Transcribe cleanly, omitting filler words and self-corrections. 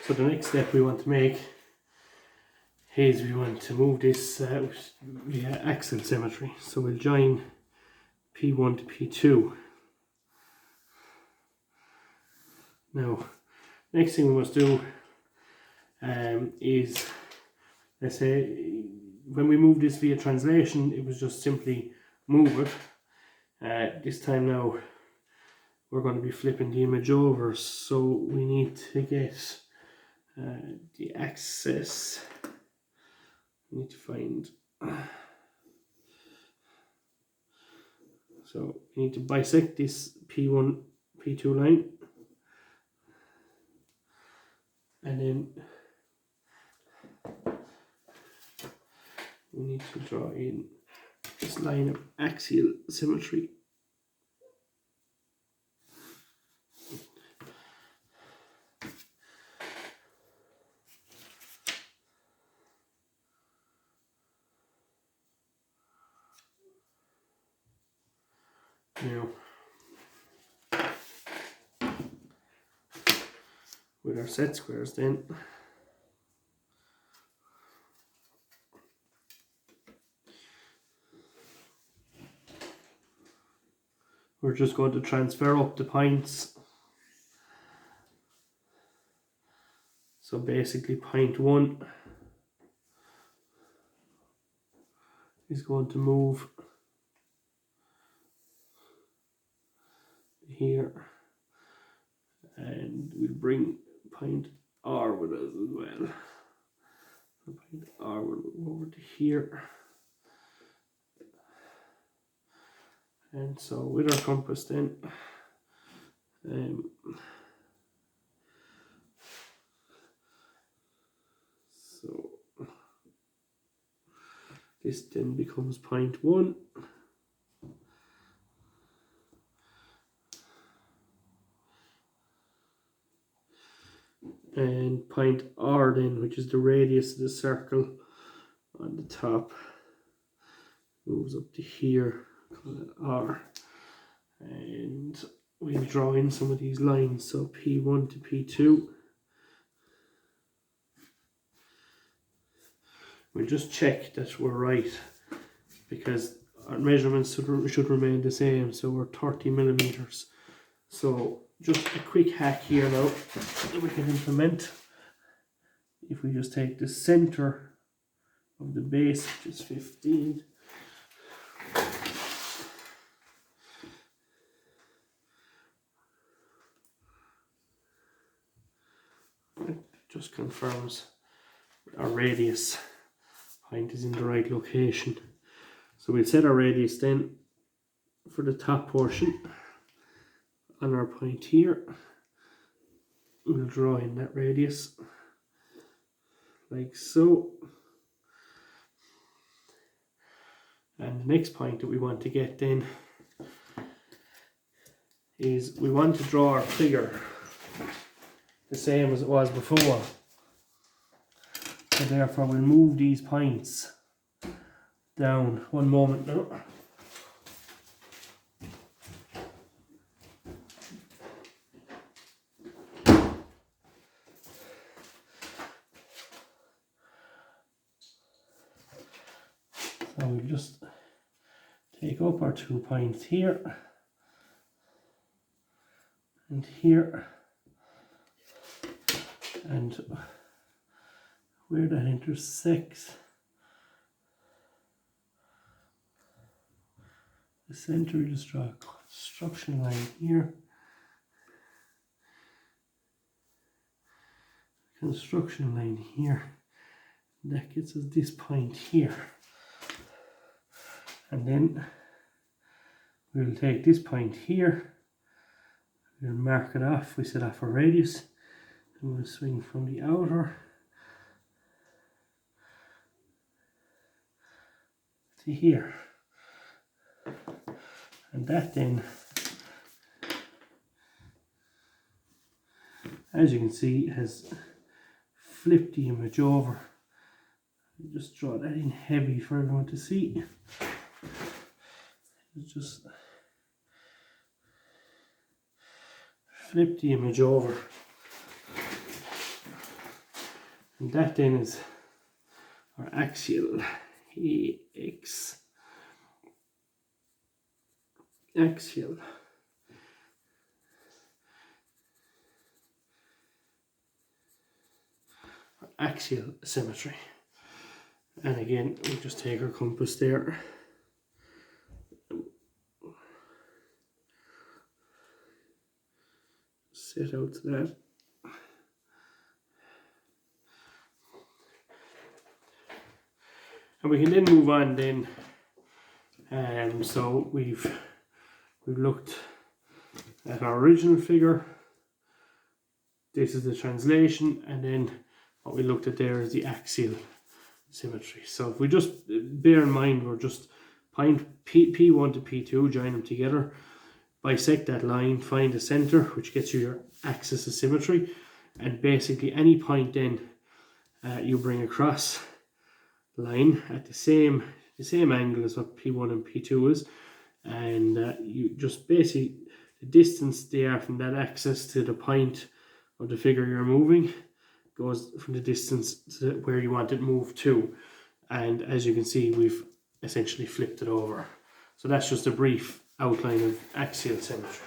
So the next step we want to make is we want to move this via axial symmetry. So we'll join P1 to P2. Now, next thing we must do is, let's say, when we move this via translation, it was just simply move it. This time now, we're going to be flipping the image over, so we need to get the axis. We need to find, so we need to bisect this P1, P2 line, and then we need to draw in this line of axial symmetry. Now, with our set squares then, we're just going to transfer up the points. So basically point 1 is going to move here, and we'll bring point R with us as well. So point R will move over to here. And so with our compass then, so this then becomes point 1. And point R then, which is the radius of the circle on the top, moves up to here, call it R. And we'll draw in some of these lines, so P1 to P2. We'll just check that we're right, because our measurements should remain the same, so we're 30 millimeters. So just a quick hack here now that we can implement. If we just take the center of the base, which is 15, it just confirms our radius point is in the right location. So we'll set our radius then for the top portion on our point here. We'll draw in that radius like so. And the next point that we want to get then is we want to draw our figure the same as it was before. So therefore we'll move these points down. One moment now. So we'll just take up our 2 points here and here, and where that intersects the center, we just draw a construction line here, construction line here, and that gets us this point here. And then we'll take this point here, we'll mark it off, we set off a radius, and we'll swing from the outer to here. And that then, as you can see, has flipped the image over. Just draw that in heavy for everyone to see. Just flip the image over. And that then is our axial axial symmetry. And again, we just take our compass there, set out to that. And we can then move on then. So we've looked at our original figure. This is the translation, and then what we looked at there is the axial symmetry. So if we just bear in mind, we're just point P1 to P2, join them together, bisect that line, find the center, which gets you your axis of symmetry, and basically any point then you bring across line at the same angle as what P1 and P2 is, and you just basically, the distance there from that axis to the point of the figure you're moving goes from the distance to where you want it moved to. And as you can see, we've essentially flipped it over. So that's just a brief outline of axial symmetry.